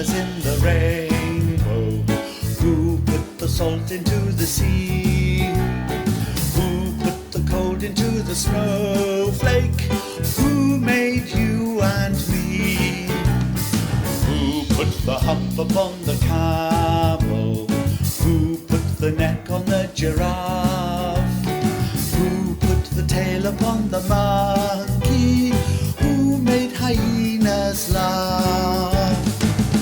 colours in the rainbow? Who put the salt into the sea? Who put the cold into the snowflake? Who made you and me? Who put the hump upon the camel? Who put the neck on the giraffe? Who put the tail upon the monkey? Who made hyenas laugh?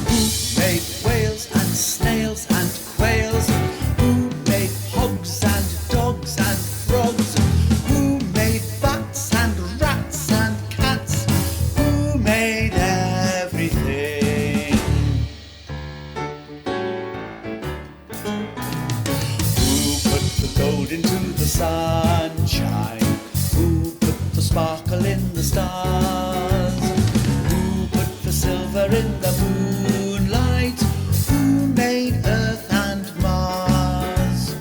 Who made whales and snails and quails? Who made hogs and dogs and frogs? Who made bats and rats and cats? Who made everything? Who put the gold into the sunshine? Who put the sparkle in the stars? Who put the silver in the moonlight? Who made Earth and Mars?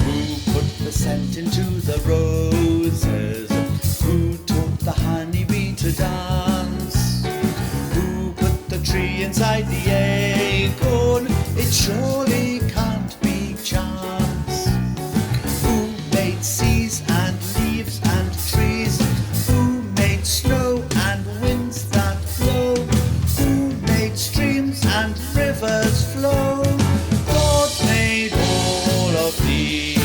Who put the scent into the roses? Who taught the honeybee to dance? Who put the tree inside the acorn? It surely can't be chance. Who made seas and leaves and trees? Who made snow and winds that blow? Who made streams and rivers flow? God made all of these.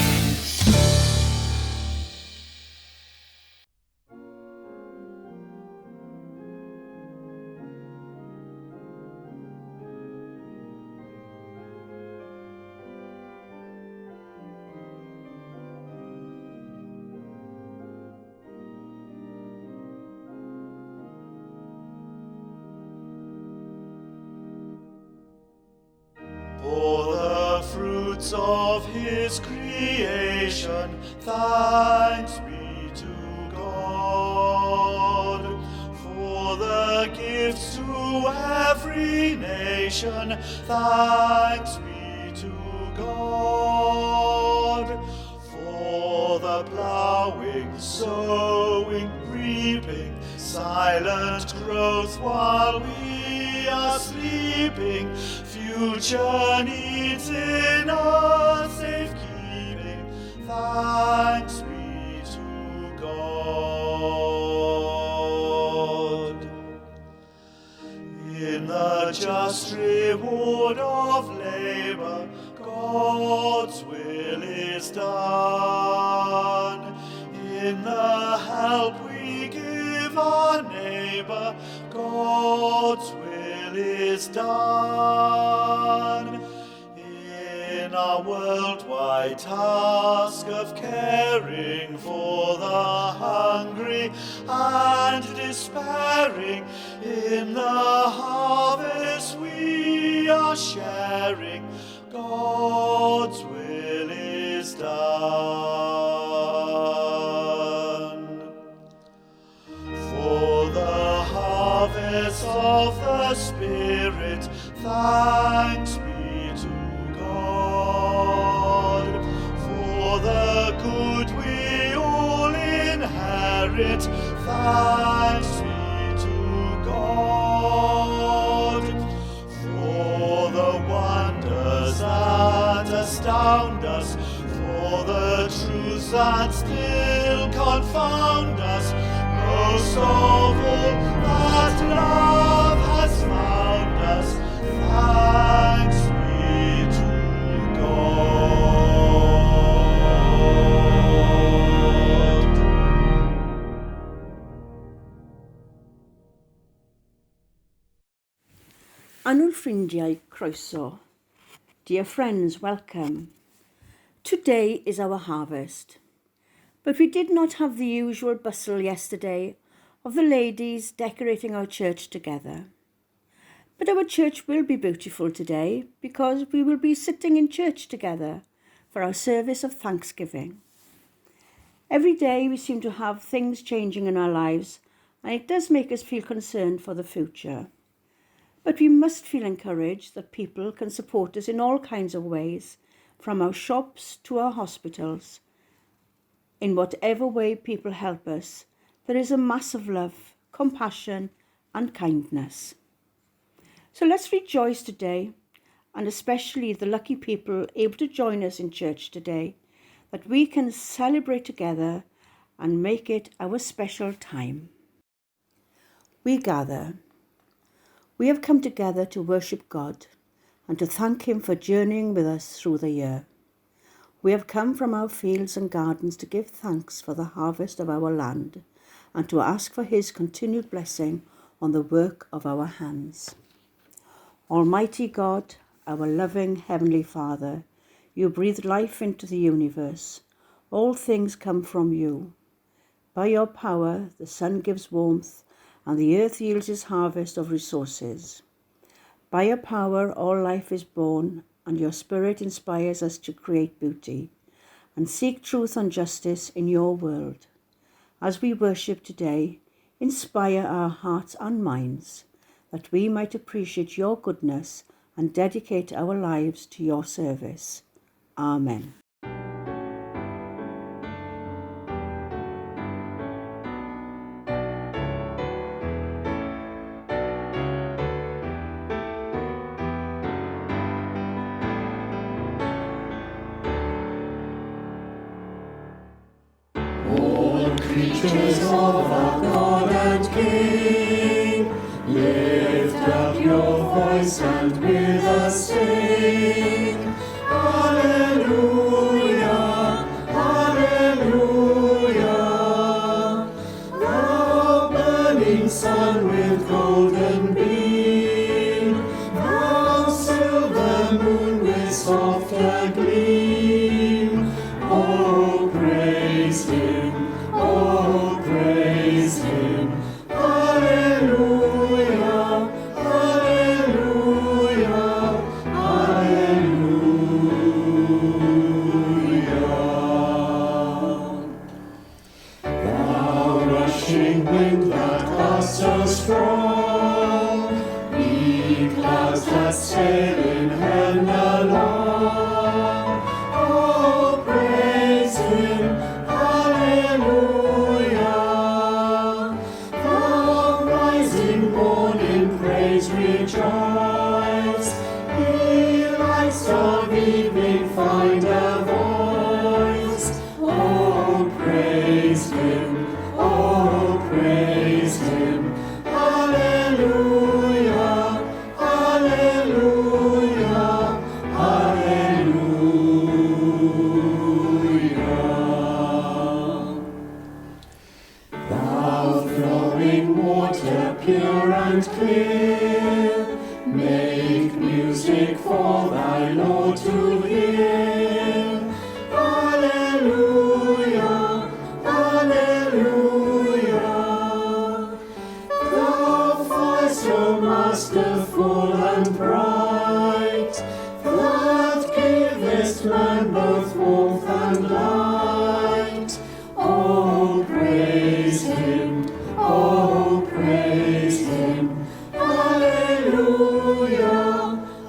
For the fruits of his creation, thanks be to God. For the gifts to every nation, thanks be to God. For the plowing, sowing, reaping, silent growth while we are sleeping, future needs in our safekeeping, thanks be to God. In the just reward of labor, God's will is done. In the help we give our neighbor, God's will is done. In our worldwide task of caring for the hungry and despairing, in the harvest we are sharing, God's will is done. For the harvest of the Spirit, thanks be to God. For the good we all inherit, thanks be to God. For the wonders that astound us, for the truths that still confound us, most of all that love has found us, thanks be to God. Annwyl ffrindiau, croeso. Dear friends, welcome. Today is our harvest, but we did not have the usual bustle yesterday of the ladies decorating our church together. But our church will be beautiful today because we will be sitting in church together for our service of thanksgiving. Every day we seem to have things changing in our lives, and it does make us feel concerned for the future. But we must feel encouraged that people can support us in all kinds of ways, from our shops to our hospitals. In whatever way people help us, there is a massive love, compassion and kindness. So let's rejoice today, and especially the lucky people able to join us in church today, that we can celebrate together and make it our special time. We gather. We have come together to worship God and to thank Him for journeying with us through the year. We have come from our fields and gardens to give thanks for the harvest of our land and to ask for His continued blessing on the work of our hands. Almighty God, our loving Heavenly Father, you breathe life into the universe. All things come from you. By your power, the sun gives warmth and the earth yields its harvest of resources. By your power, all life is born, and your Spirit inspires us to create beauty and seek truth and justice in your world. As we worship today, inspire our hearts and minds that we might appreciate your goodness and dedicate our lives to your service. Amen. Creatures of our God and King, lift up your voice and with us sing. Alleluia, alleluia. Thou burning sun with golden beam, thou silver moon with softer gleam. Oh, praise Him. Oh, praise Him. Alleluia, alleluia, alleluia. Thou rushing wind that casts us strong, we clouds that sail in heaven along. Oh, praise Him. Rejoice, ye lights of evening find a voice. Oh, praise Him, oh, praise Him. Alleluia, alleluia, alleluia. Thou flowing water pure and clear, make music for thy Lord to hear. Alleluia, alleluia. Thou fire so masterful and bright, that givest man both warmth and light. Oh, praise Him, oh, praise Him. Alleluia,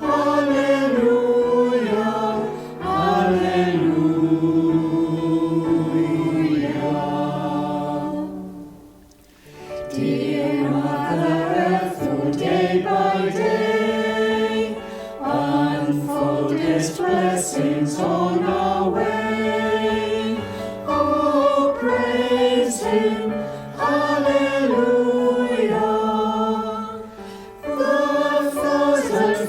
alleluia, alleluia. Dear Mother Earth, who day by day unfoldest blessings on our way. Oh, praise Him, alleluia.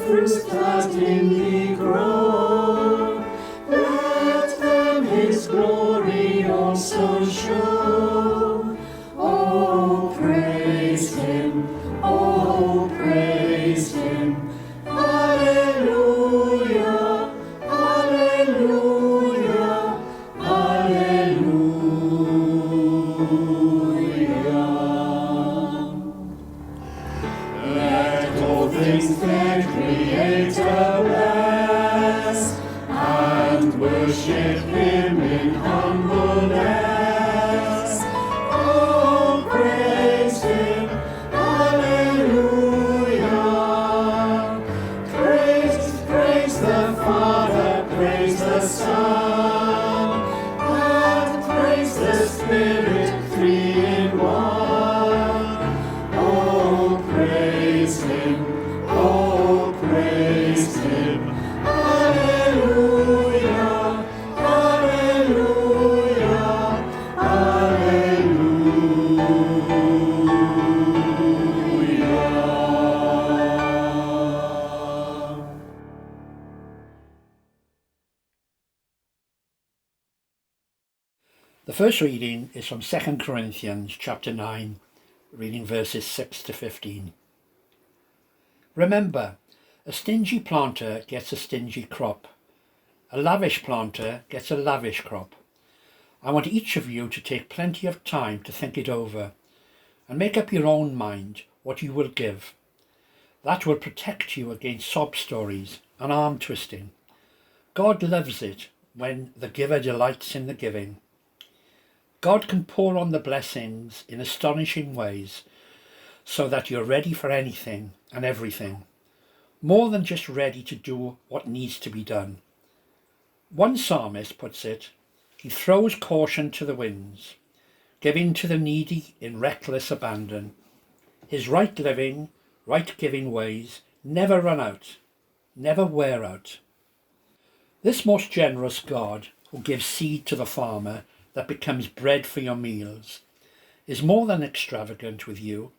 Fruits that in Thee grow, let them His glory also show. Oh, praise Him, oh, praise Him. Alleluia, alleluia, alleluia. Let all things there Creator bless, and worship Him in humbleness. The first reading is from 2 Corinthians chapter 9, reading verses 6 to 15. Remember, a stingy planter gets a stingy crop. A lavish planter gets a lavish crop. I want each of you to take plenty of time to think it over and make up your own mind what you will give. That will protect you against sob stories and arm twisting. God loves it when the giver delights in the giving. God can pour on the blessings in astonishing ways so that you're ready for anything and everything, more than just ready to do what needs to be done. One psalmist puts it, he throws caution to the winds, giving to the needy in reckless abandon. His right living, right giving ways never run out, never wear out. This most generous God, who gives seed to the farmer that becomes bread for your meals, is more than extravagant with you.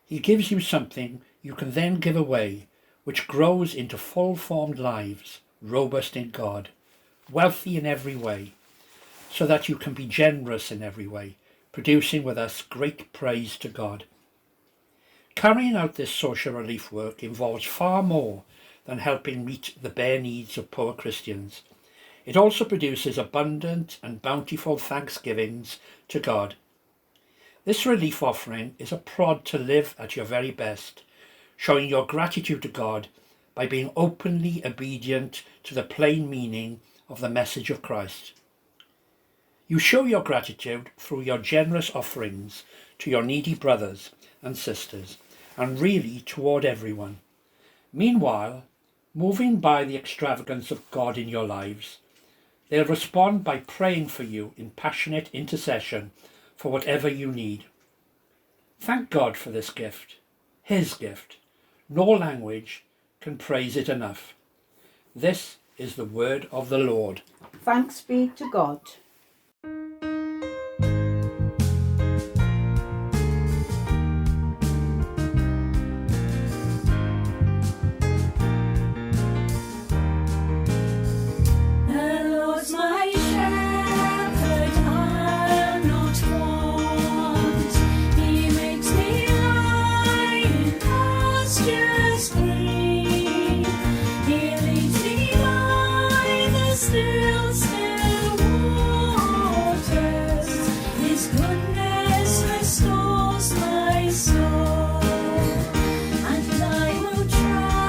He gives you something you can then give away, which grows into full-formed lives, robust in God, wealthy in every way, so that you can be generous in every way, producing with us great praise to God. Carrying out this social relief work involves far more than helping meet the bare needs of poor Christians. It also produces abundant and bountiful thanksgivings to God. This relief offering is a prod to live at your very best, showing your gratitude to God by being openly obedient to the plain meaning of the message of Christ. You show your gratitude through your generous offerings to your needy brothers and sisters, and really toward everyone. Meanwhile, moving by the extravagance of God in your lives, they'll respond by praying for you in passionate intercession for whatever you need. Thank God for this gift, his gift. No language can praise it enough. This is the word of the Lord. Thanks be to God. And I will try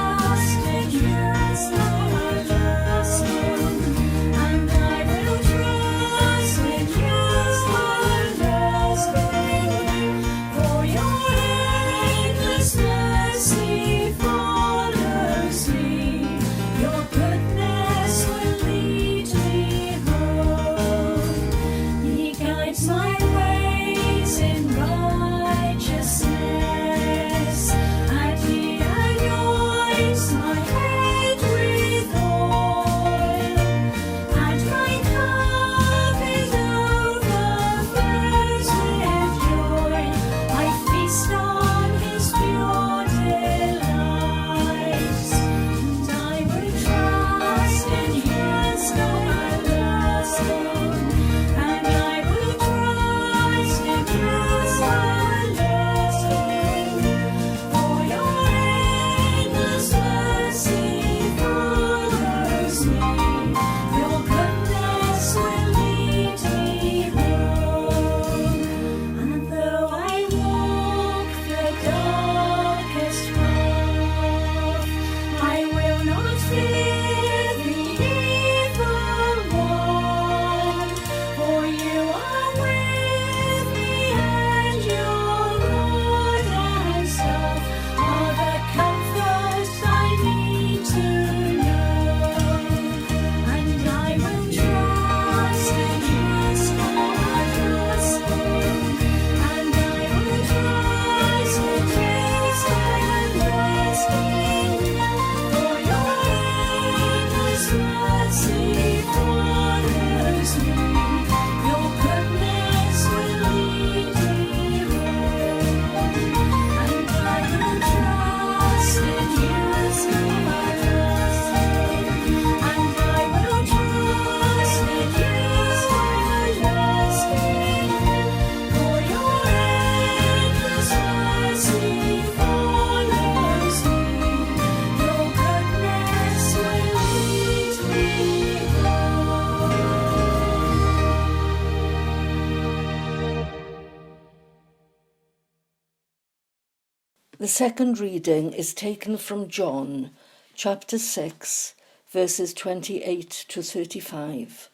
The second reading is taken from John, chapter 6, verses 28 to 35.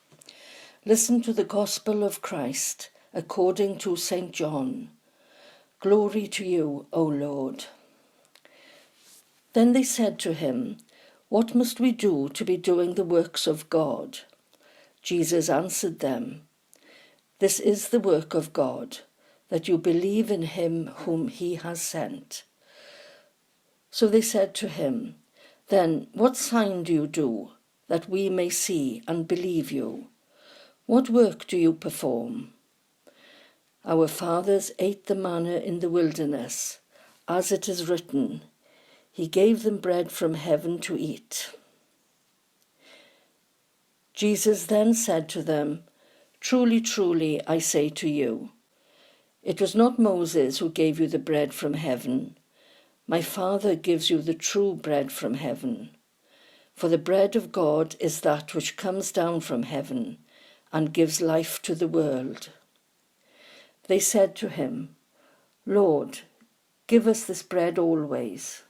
Listen to the Gospel of Christ according to St. John. Glory to you, O Lord. Then they said to him, "What must we do to be doing the works of God?" Jesus answered them, "This is the work of God, that you believe in him whom he has sent." So they said to him, "Then what sign do you do, that we may see and believe you? What work do you perform?" "Our fathers ate the manna in the wilderness, as it is written, He gave them bread from heaven to eat." Jesus then said to them, "Truly, truly, I say to you, it was not Moses who gave you the bread from heaven. My Father gives you the true bread from heaven. For the bread of God is that which comes down from heaven and gives life to the world." They said to him, "Lord, give us this bread always."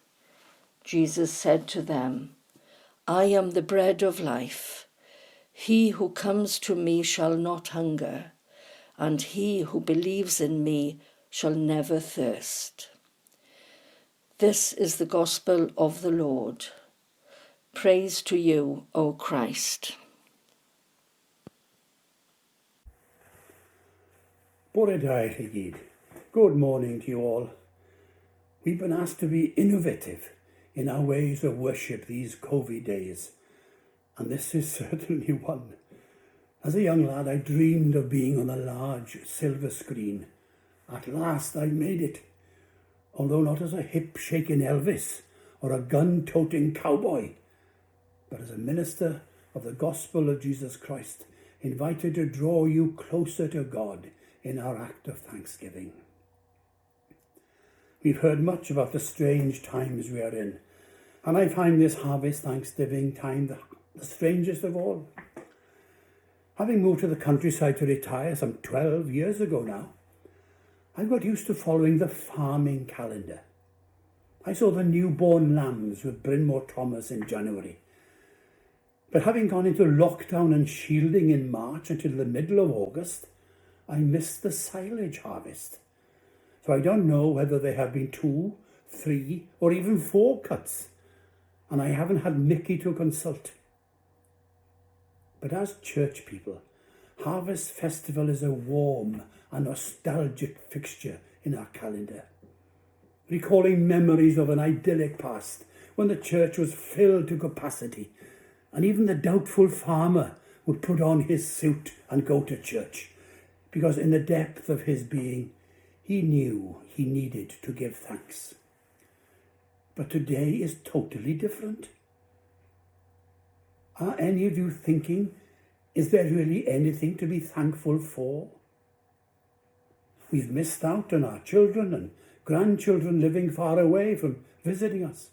Jesus said to them, "I am the bread of life. He who comes to me shall not hunger, and he who believes in me shall never thirst." This is the gospel of the Lord. Praise to you, O Christ. Bore da i chi gyd. Good morning to you all. We've been asked to be innovative in our ways of worship these COVID days, and this is certainly one. As a young lad, I dreamed of being on a large silver screen. At last I made it, although not as a hip-shaking Elvis or a gun-toting cowboy, but as a minister of the gospel of Jesus Christ, invited to draw you closer to God in our act of thanksgiving. We've heard much about the strange times we are in, and I find this harvest Thanksgiving time the strangest of all. Having moved to the countryside to retire some 12 years ago now, I got used to following the farming calendar. I saw the newborn lambs with Brynmore Thomas in January. But having gone into lockdown and shielding in March until the middle of August, I missed the silage harvest. So I don't know whether there have been 2, 3, or even 4 cuts, and I haven't had Mickey to consult. But as church people, Harvest Festival is a warm and nostalgic fixture in our calendar, recalling memories of an idyllic past when the church was filled to capacity, and even the doubtful farmer would put on his suit and go to church, because in the depth of his being, he knew he needed to give thanks. But today is totally different. Are any of you thinking, is there really anything to be thankful for? We've missed out on our children and grandchildren living far away from visiting us.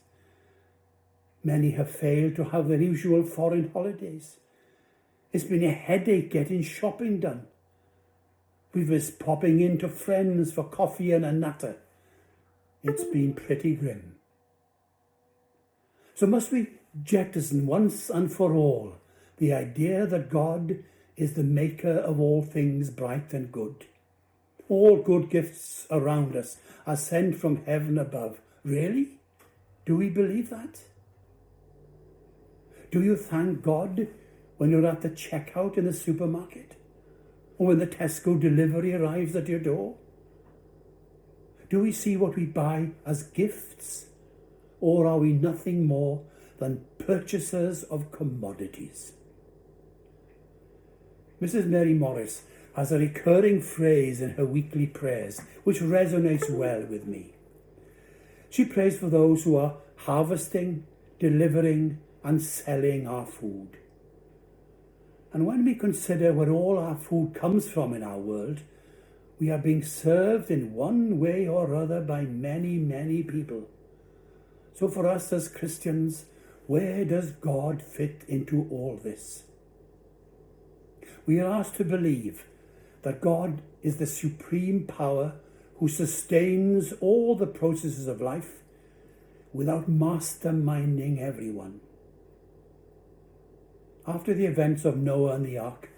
Many have failed to have their usual foreign holidays. It's been a headache getting shopping done. We've missed popping into friends for coffee and a natter. It's been pretty grim. So must we jettison once and for all the idea that God is the maker of all things bright and good? All good gifts around us are sent from heaven above. Really? Do we believe that? Do you thank God when you're at the checkout in the supermarket? Or when the Tesco delivery arrives at your door? Do we see what we buy as gifts? Or are we nothing more than purchasers of commodities? Mrs. Mary Morris has a recurring phrase in her weekly prayers which resonates well with me. She prays for those who are harvesting, delivering, and selling our food. And when we consider where all our food comes from in our world, we are being served in one way or other by many, many people. So for us as Christians, where does God fit into all this? We are asked to believe that God is the supreme power who sustains all the processes of life without masterminding everyone. After the events of Noah and the ark,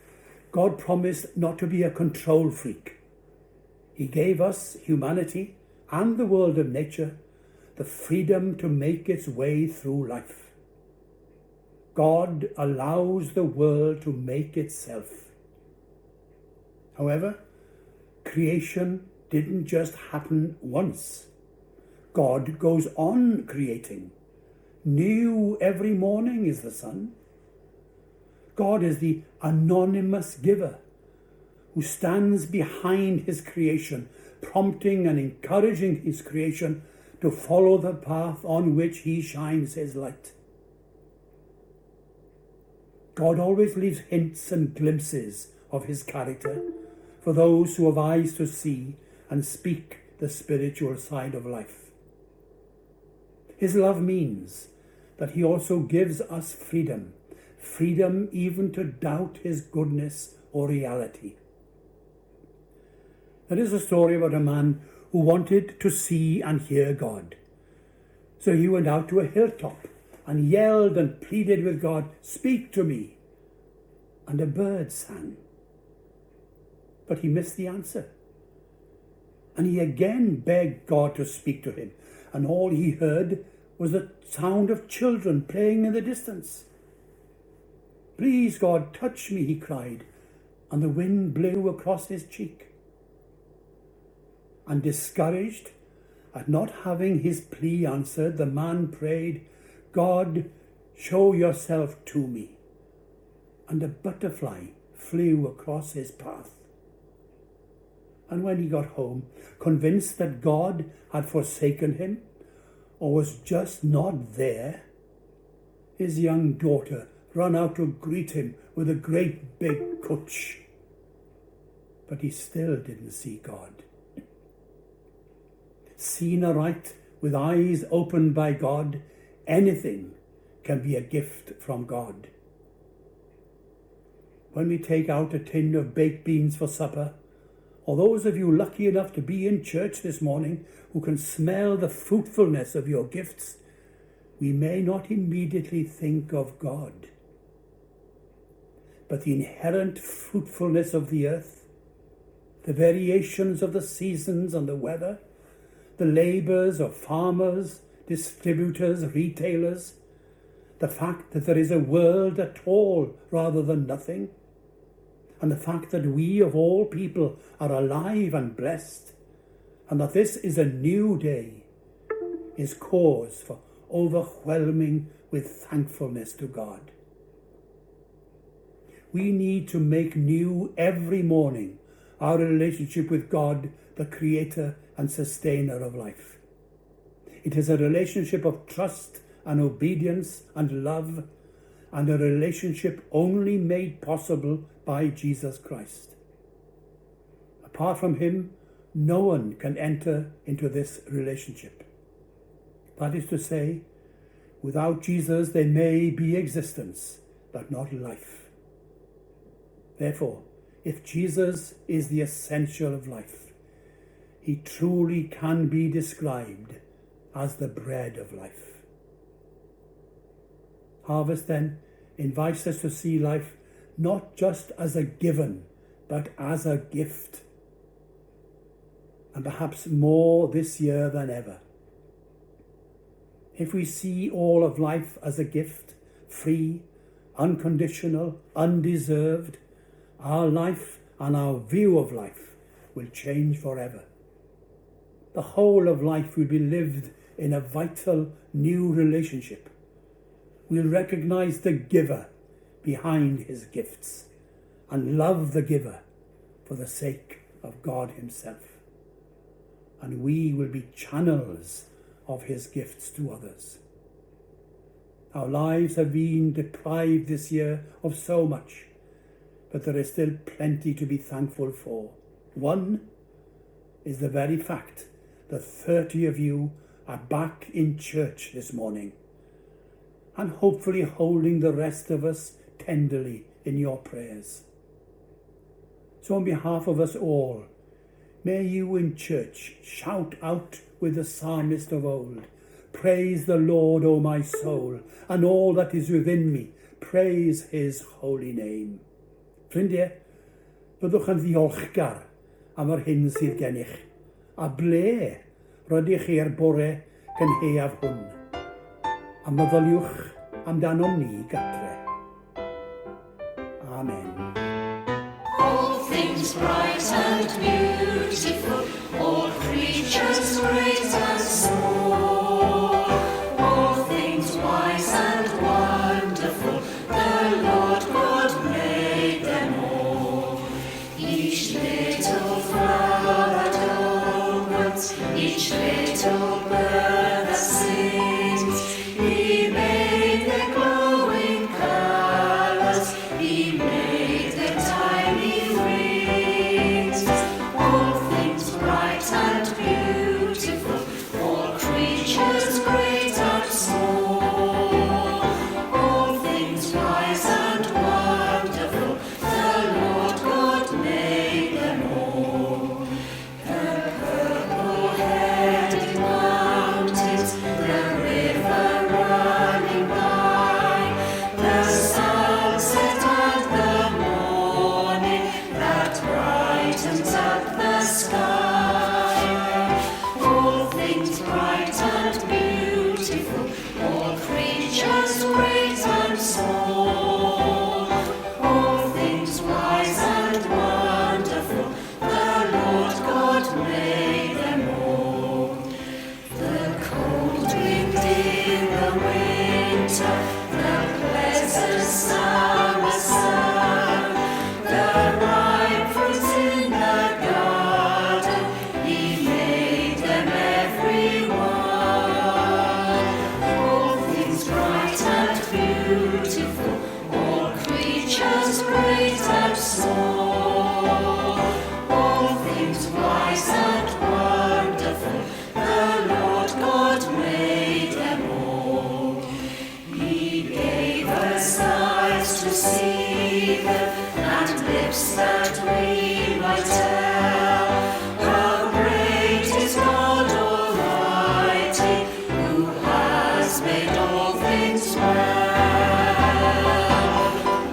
God promised not to be a control freak. He gave us, humanity, and the world of nature, the freedom to make its way through life. God allows the world to make itself. However, creation didn't just happen once. God goes on creating. New every morning is the sun. God is the anonymous giver who stands behind his creation, prompting and encouraging his creation to follow the path on which he shines his light. God always leaves hints and glimpses of his character for those who have eyes to see and speak the spiritual side of life. His love means that he also gives us freedom even to doubt his goodness or reality. There is a story about a man who wanted to see and hear God. So he went out to a hilltop and yelled and pleaded with God, "Speak to me." And a bird sang. But he missed the answer. And he again begged God to speak to him, and all he heard was the sound of children playing in the distance. "Please, God, touch me," he cried, and the wind blew across his cheek. And discouraged at not having his plea answered, the man prayed, "God, show yourself to me." And a butterfly flew across his path. And when he got home, convinced that God had forsaken him or was just not there, his young daughter ran out to greet him with a great big cooch. But he still didn't see God. Seen aright, with eyes opened by God, anything can be a gift from God. When we take out a tin of baked beans for supper, or those of you lucky enough to be in church this morning who can smell the fruitfulness of your gifts, we may not immediately think of God. But the inherent fruitfulness of the earth, the variations of the seasons and the weather, the labours of farmers, distributors, retailers, the fact that there is a world at all rather than nothing, and the fact that we of all people are alive and blessed, and that this is a new day, is cause for overwhelming with thankfulness to God. We need to make new every morning our relationship with God, the Creator and Sustainer of life. It is a relationship of trust and obedience and love, and a relationship only made possible by Jesus Christ. Apart from him, no one can enter into this relationship. That is to say, without Jesus there may be existence, but not life. Therefore, if Jesus is the essential of life, he truly can be described as the bread of life. Harvest, then, invites us to see life not just as a given, but as a gift. And perhaps more this year than ever. If we see all of life as a gift, free, unconditional, undeserved, our life and our view of life will change forever. The whole of life will be lived in a vital new relationship. We'll recognize the giver behind his gifts and love the giver for the sake of God himself. And we will be channels of his gifts to others. Our lives have been deprived this year of so much, but there is still plenty to be thankful for. One is the very fact that 30 of you are back in church this morning, and hopefully holding the rest of us tenderly in your prayers. So on behalf of us all, May you in church shout out with the psalmist of old, praise the Lord, O my soul, and all that is within me, praise his holy name. Ffrindiau, byddwch yn ddiolchgar am yr hyn sydd gennych, a ble rydych chi'r bore Cynhaeaf hwn, a meddyliwch amdano ni gatre. Amen. All things bright and beautiful, all creatures great and small, all things wise and wonderful, the Lord God made them all. Each little flower that opens, each little bird that sings, He made their glowing colors, He made their tiny wings. All things bright and beautiful, all creatures great and small, all things wise and wonderful, the Lord God made them all. The purple-headed mountains, the river running by, the sunset and the morning that brightens up the sky. All things bright and beautiful, all creatures great and small, all things wise and wonderful, the Lord God made them all. The cold wind in the winter, the pleasant summer sun, the ripe fruits in the garden, He made them every one. All things bright and beautiful, all creatures great and small, all things wise and wonderful, the Lord God made them all. He gave us eyes to see them, and lips that we might tell how great is God Almighty, who has made all things well.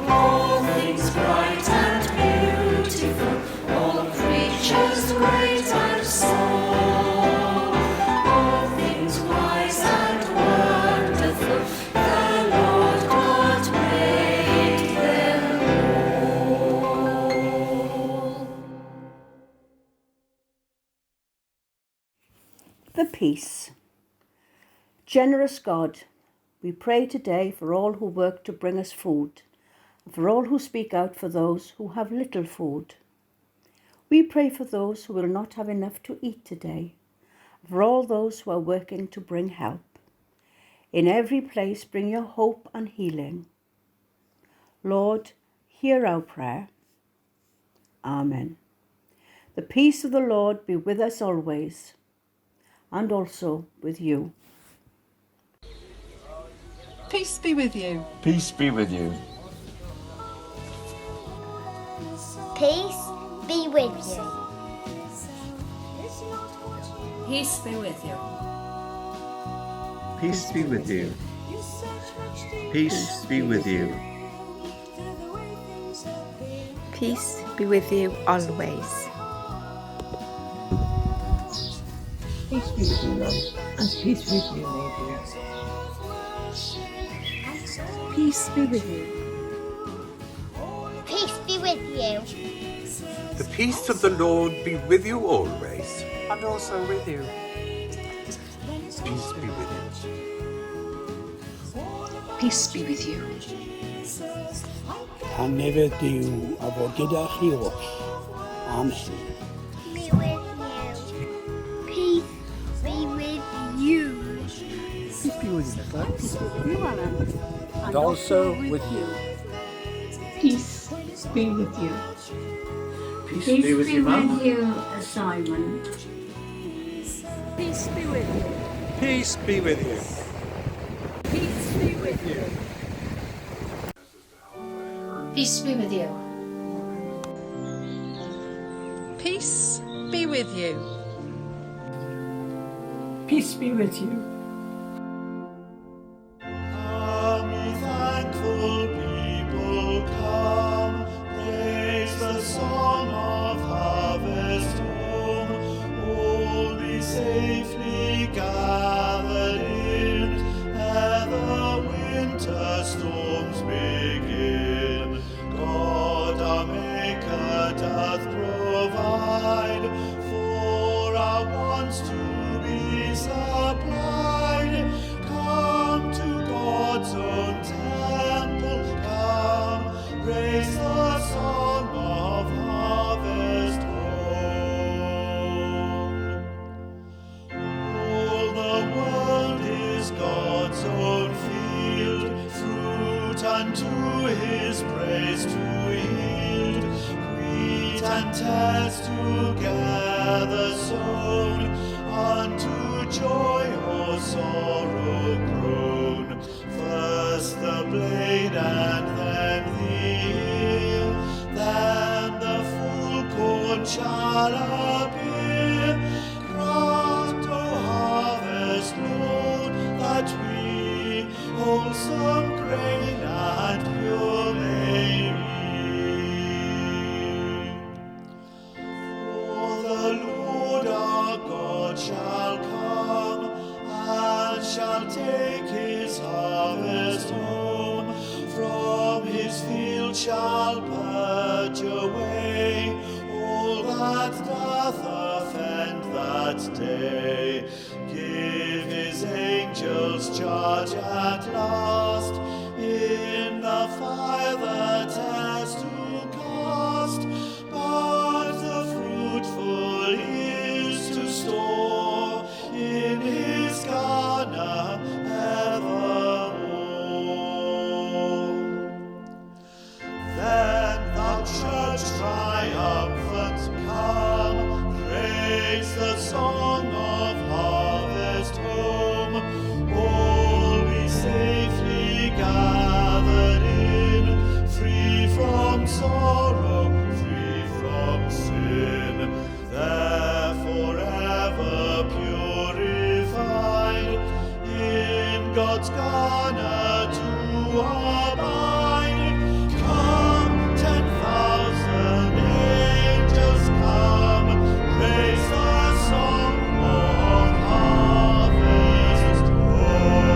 All things bright and beautiful, all creatures great and small, all things wise and wonderful, the Lord God made them all. The peace. Generous God, we pray today for all who work to bring us food, and for all who speak out for those who have little food. We pray for those who will not have enough to eat today, for all those who are working to bring help. In every place, bring your hope and healing. Lord, hear our prayer. Amen. The peace of the Lord be with us always, and also with you. Peace be with you. Peace be with you. Peace be with you. Peace be with you. Peace be with you. Peace be with you. Peace be with you always. Peace be with you, love, and peace with you, neighbour. Peace be with you. Peace be with you. The peace of the Lord be with you always. And also with you. Peace be with you. Peace be with you. A never Duw a fod gyda chi oll. Amen. Be with you. Peace be with you. Peace be with you, Nicola. Peace be with you, Alan. And also with you. Peace be with you. Peace be with you, Mum. you, Simon. Peace be with you. Peace be with you. Peace be with you. Peace be with you. Peace be with you. Peace be with you. Come, ye thankful people, come, praise the song of harvest home. All be safely gathered in, ere the winter storms begin. God our Maker doth provide for our wants to be supplied. Come to God's own temple, come, praise the song of harvest home. All the world is God's own field, fruit unto his praise to yield. Wheat and tares together sown, unto joy or sorrow grown. First the blade and then the ear, then the full corn shall appear. Grant, O harvest Lord, that we wholesome grain and pure may be. For the Lord our God shall come, and shall take his harvest home. From his field shall purge away all that doth offend that day. Give his angels charge at last in the fire the tares to cast. But the fruitful is to store in his garner evermore. Then thou church triumphant come, praise the song of harvest home. All be safely gathered in, free from sorrow, free from sin. Therefore ever purified, in God's garner to abide. Come, 10,000 angels, come, praise the song of harvest home.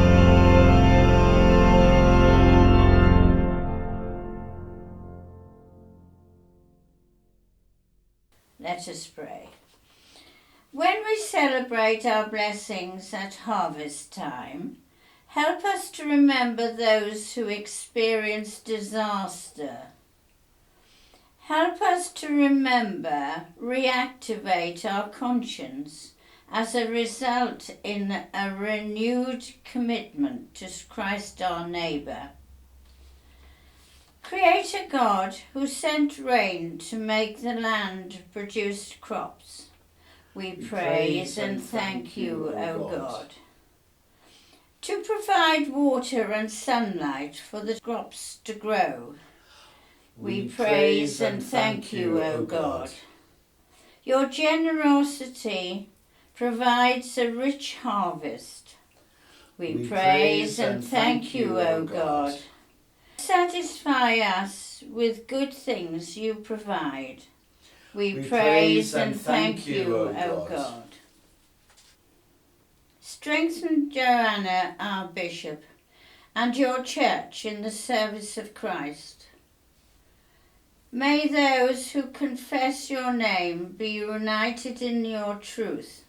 Let us pray. When we celebrate our blessings at harvest time, help us to remember those who experience disaster. Help us to remember, reactivate our conscience as a result in a renewed commitment to Christ our neighbour. Creator God, who sent rain to make the land produce crops, we praise and thank you, O God. To provide water and sunlight for the crops to grow, we praise and thank you, O God. Your generosity provides a rich harvest. We praise and thank you, O God. Satisfy us with good things you provide. We praise and thank you, O God. Strengthen Joanna, our bishop, and your church in the service of Christ. May those who confess your name be united in your truth,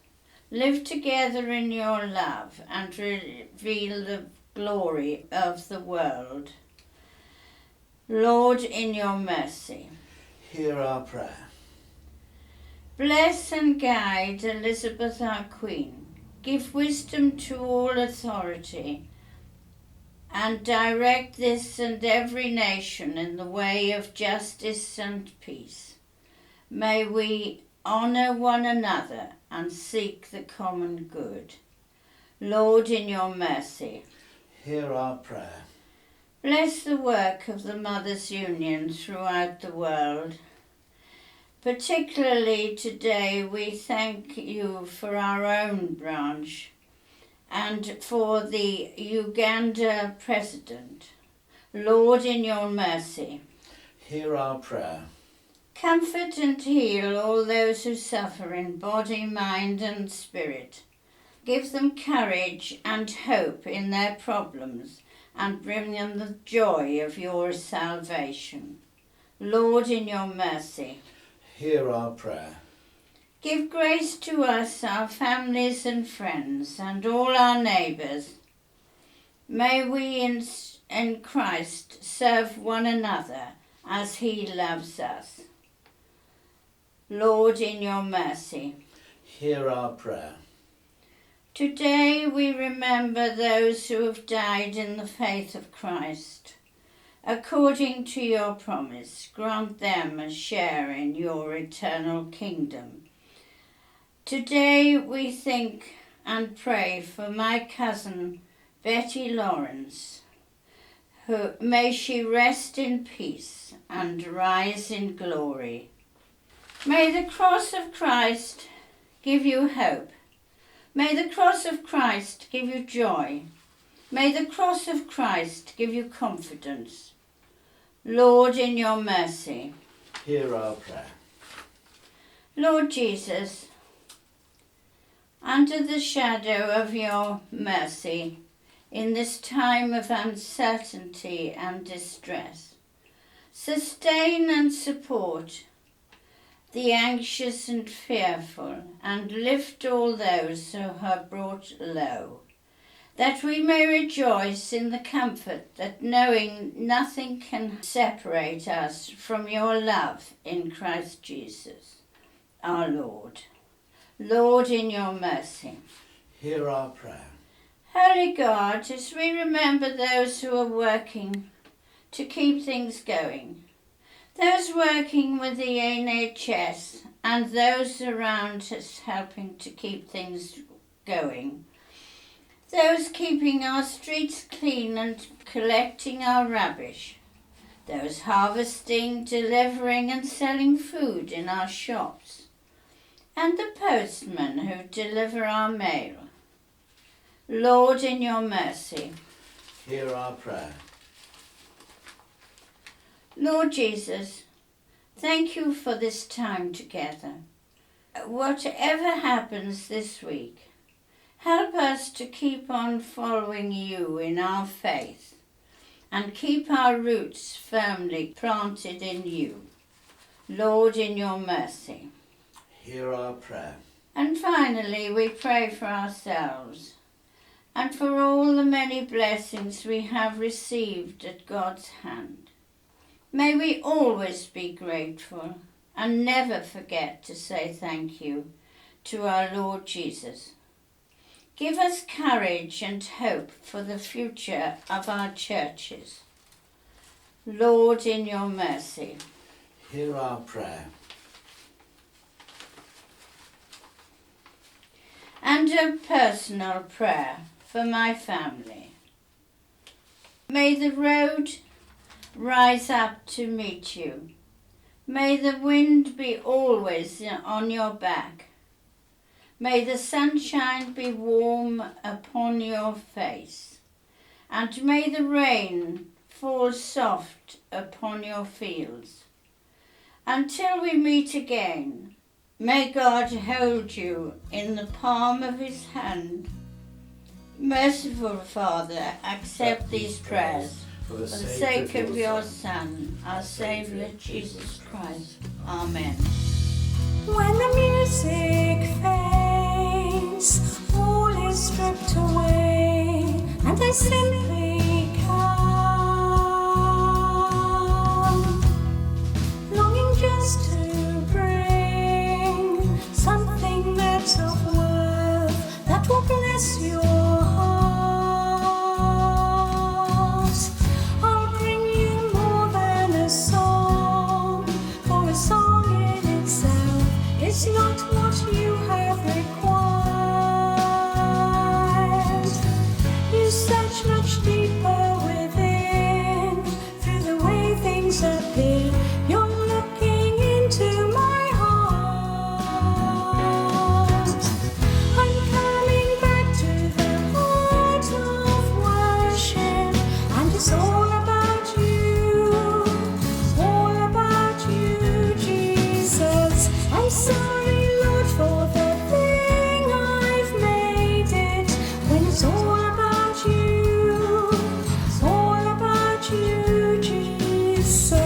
live together in your love, and reveal the glory of the world. Lord, in your mercy, Hear our prayer. bless and guide Elizabeth, our Queen. Give wisdom to all authority, and direct this and every nation in the way of justice and peace. May we honour one another and seek the common good. Lord, in your mercy, Hear our prayer. bless the work of the Mothers' Union throughout the world. Particularly today, we thank you for our own branch and for the Uganda president. Lord, in your mercy, hear our prayer. Comfort and heal all those who suffer in body, mind and spirit. Give them courage and hope in their problems and bring them the joy of your salvation. Lord, in your mercy, hear our prayer. Give grace to us, our families and friends, and all our neighbours. May we in Christ serve one another as he loves us. Lord, in your mercy, hear our prayer. Today we remember those who have died in the faith of Christ. According to your promise, grant them a share in your eternal kingdom. Today we think and pray for my cousin Betty Lawrence, who may she rest in peace and rise in glory. May the cross of Christ give you hope. May the cross of Christ give you joy. May the cross of Christ give you confidence. Lord, in your mercy, hear our prayer. Lord Jesus, under the shadow of your mercy, in this time of uncertainty and distress, sustain and support the anxious and fearful, and lift all those who are brought low, that we may rejoice in the comfort that knowing nothing can separate us from your love in Christ Jesus, our Lord. Lord, in your mercy, hear our prayer. Holy God, as we remember those who are working to keep things going, those working with the NHS and those around us helping to keep things going, those keeping our streets clean and collecting our rubbish, those harvesting, delivering and selling food in our shops, and the postmen who deliver our mail. Lord, in your mercy, hear our prayer. Lord Jesus, thank you for this time together. Whatever happens this week, help us to keep on following you in our faith and keep our roots firmly planted in you. Lord, in your mercy, hear our prayer. And finally, we pray for ourselves and for all the many blessings we have received at God's hand. May we always be grateful and never forget to say thank you to our Lord Jesus. Give us courage and hope for the future of our churches. Lord, in your mercy, hear our prayer. And a personal prayer for my family. May the road rise up to meet you. May the wind be always on your back. May the sunshine be warm upon your face. And may the rain fall soft upon your fields. Until we meet again, may God hold you in the palm of his hand. Merciful Father, accept these prayers for the sake of your Son, our Saviour Jesus Christ. Amen. When the music fades, all is stripped away, and I simply come, longing just to bring something that's of worth that will bless your heart. I'll bring you more than a song, for a song in sorry, Lord, for the thing I've made it, when it's all about you, all about you, Jesus.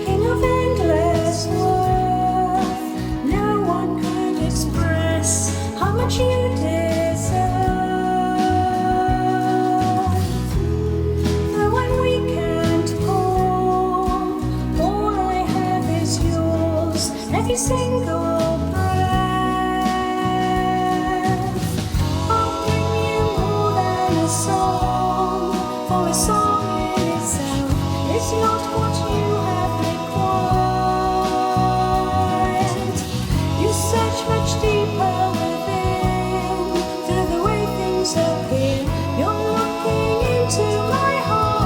King of endless worth, no one could express how much you deserve. Though I'm weak and poor, all I have is yours, every single breath. I'll bring you more than a song, for a song in itself is not what you have required. You search much deeper within, through the way things appear. You're looking into my heart.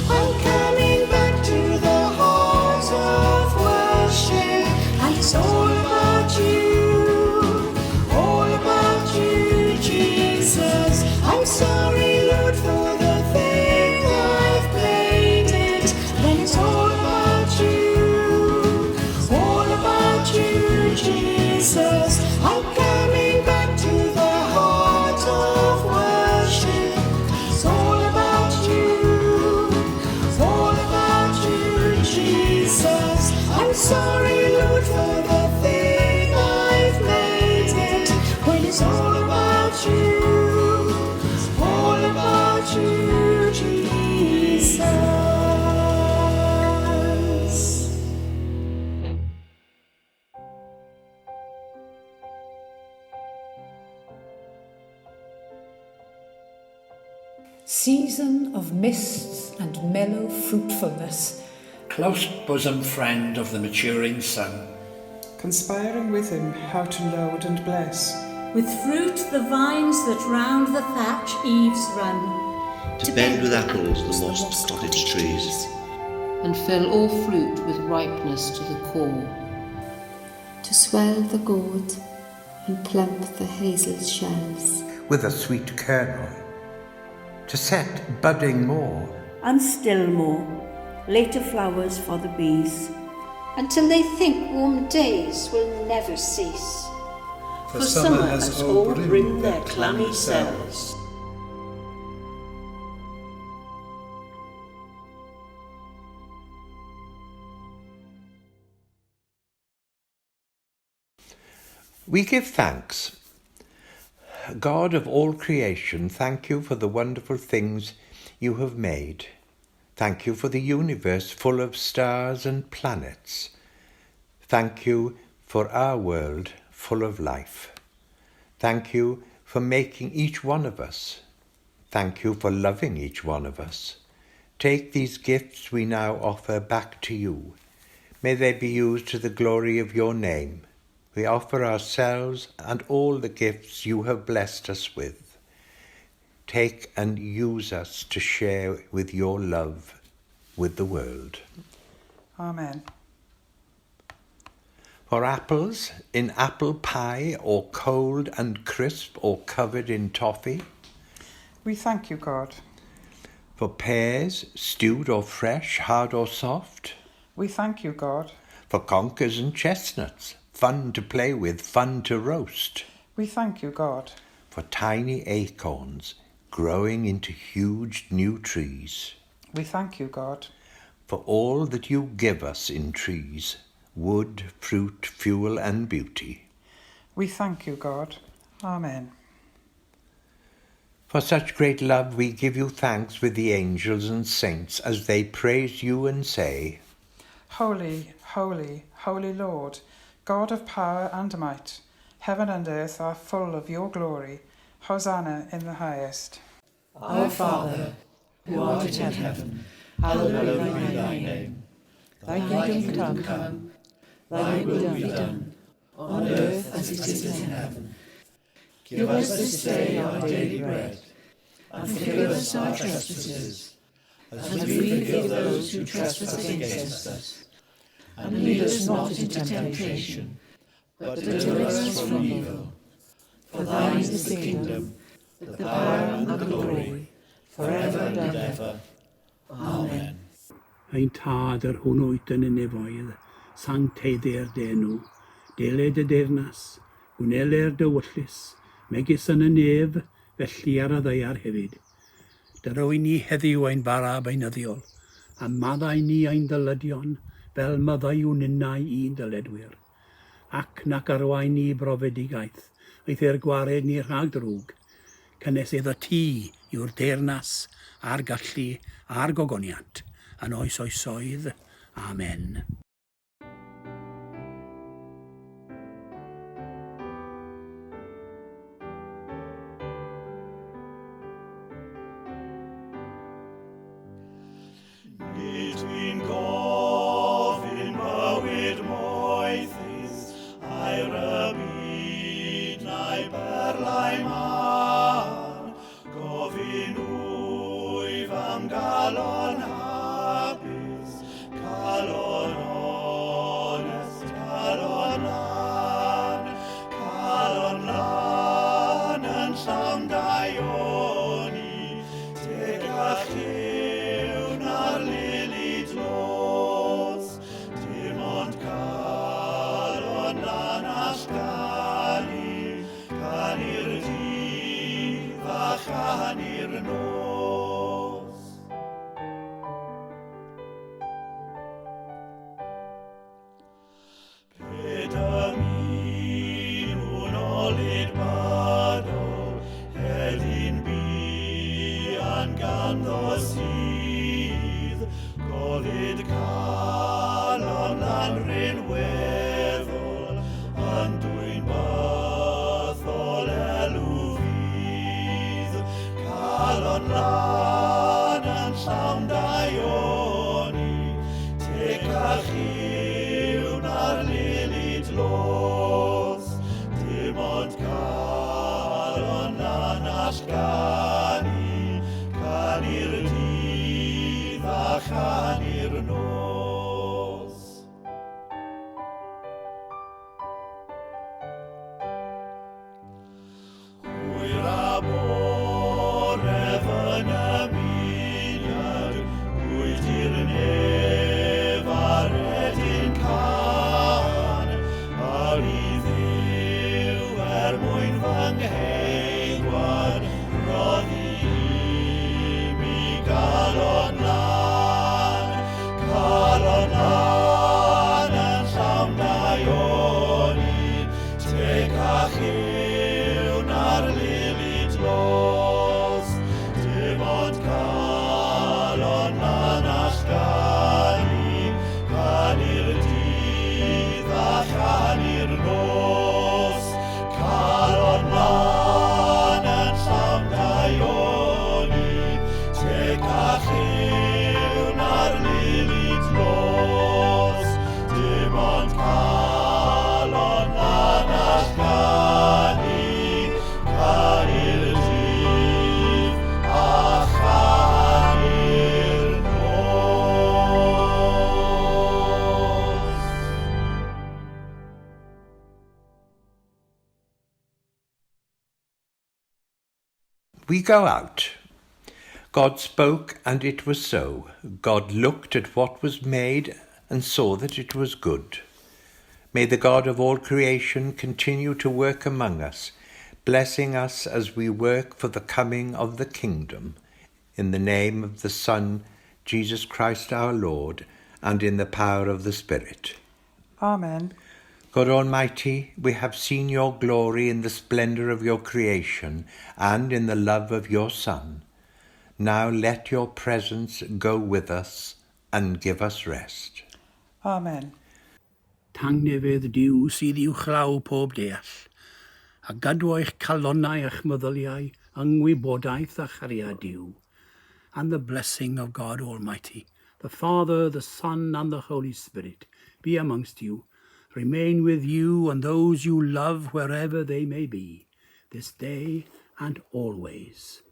I'm coming back to the heart of worship, and it's all about you, Jesus. I'm sorry, Lord, for the thing I've played it, when it's all about you, Jesus. I'm coming back to the heart of worship. It's all about you, Jesus. I'm sorry, Lord, for the thing I've made it, when it's all about you, Jesus. Season of mists and mellow fruitfulness, Close bosom friend of the maturing sun, conspiring with him how to load and bless, With fruit the vines that round the thatch eaves run, to bend with apples the mossed cottage trees, and fill all fruit with ripeness to the core, to swell the gourd and plump the hazel shells, with a sweet kernel, to set budding more, and still more, later flowers for the bees, until they think warm days will never cease. For summer has all brimmed their clammy cells. We give thanks. God of all creation, thank you for the wonderful things you have made. Thank you for the universe full of stars and planets. Thank you for our world full of life. Thank you for making each one of us. Thank you for loving each one of us. Take these gifts we now offer back to you. May they be used to the glory of your name. We offer ourselves and all the gifts you have blessed us with. Take and use us to share with your love with the world. Amen. For apples in apple pie, or cold and crisp, or covered in toffee. We thank you, God. For pears, stewed or fresh, hard or soft. We thank you, God. For conkers and chestnuts, fun to play with, fun to roast. We thank you, God. For tiny acorns, growing into huge new trees. We thank you, God. For all that you give us in trees, wood, fruit, fuel and beauty. We thank you, God. Amen. For such great love we give you thanks with the angels and saints as they praise you and say, Holy, holy, holy Lord, God of power and might, heaven and earth are full of your glory. Hosanna in the highest. Our Father, who art in heaven, hallowed be thy name. Thy kingdom come, thy will be done, on earth as it is in heaven. Give us this day our daily bread, and forgive us our trespasses, as we forgive those who trespass against us. And lead us not into temptation, but deliver us from evil. For thine is the kingdom, the power and the glory, forever and ever. Amen. Ein tad yr hwn oed yn y nefoedd, sancteiddau'r denw, deled y deyrnas, gwneler dywyllus, megis yn y nef, felly ar y ddeiar hefyd. Dyro i ni heddiw ein bara beinyddiol, a maddau ni ein dylydion, fel myddau yw ninnau i'n dyledwyr. Ac nac arwain ni brofedigaeth, eith e'r gwared ni rhag drwg. Cynnes iddo ti yw'r deyrnas, a'r gallu, a'r gogoniant, yn oes oesoedd. Amen. Nid dwi'n gofyn bywyd moethus, a'r y byd na'i berlau man. Gofyn wyf am galon hapus, calon honest, calon lan yn llawn daioni, teg a lliw na'r lili dlos, dim ond calon lan all ganu, canu'r dydd a chanu'r nos. Pedamin olid badol, hedyn bian ganddo sydd, golid calon lan rhinweddol, yn dwy'n bathol elw fydd. Calon lan yn llawn daioni, teg a lliw na'r lili dlos, dim ond calon lan all ganu, canu'r dydd a chanu'r nos. Hwyr a bore fy'n ymuniad, gwyd i'r nef a'r edyn can, ar i ddiw mwyn fy ngheigwan, roddi mi galon lan yn llawn daioni, teg a lliw na'r lili dlos, dim ond calon lan all ganu, canu'r dydd a chanu'r nos. Calon lan yn llawn daioni, teg a lliw na'r lili dlos, dim ond calon lan all ganu, canu'r dydd a chanu'r nos. We go out. God spoke, and it was so. God looked at what was made and saw that it was good. May the God of all creation continue to work among us, blessing us as we work for the coming of the kingdom. In the name of the Son, Jesus Christ our Lord, and in the power of the Spirit. Amen. God Almighty, we have seen your glory in the splendour of your creation and in the love of your Son. Now let your presence go with us and give us rest. Amen. Tangnefydd diw sydd i'w chlaw pob deall, a gadw eich calonnau eich meddyliau, yngwybodaeth a chariad diw. And the blessing of God Almighty, the Father, the Son, and the Holy Spirit, be amongst you, remain with you and those you love wherever they may be, this day and always.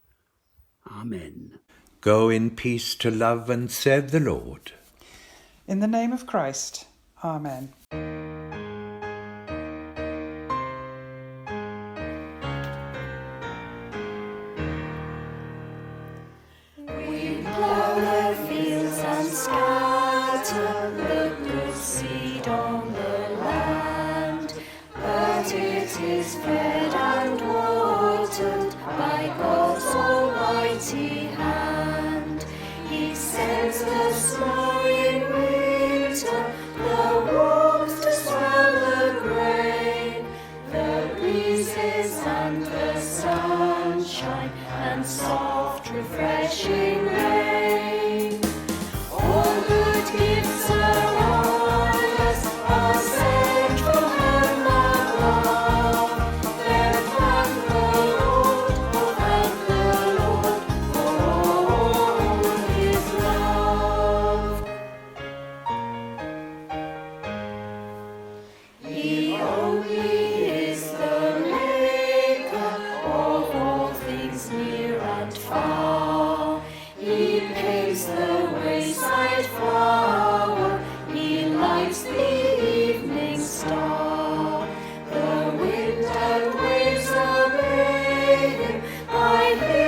Amen. Go in peace to love and serve the Lord. In the name of Christ. Amen. that it is fed and watered by God's almighty hand. He sends the snow in winter, the warmth to swell the grain, the breezes and the sunshine, and soft refreshing rain. All good gifts around us are sent from heaven above. Then thank the Lord, oh thank the Lord for all his love. He only is the maker of all things near and far. He paints the wayside flower, he lights the evening star. The wind and waves obey him, by him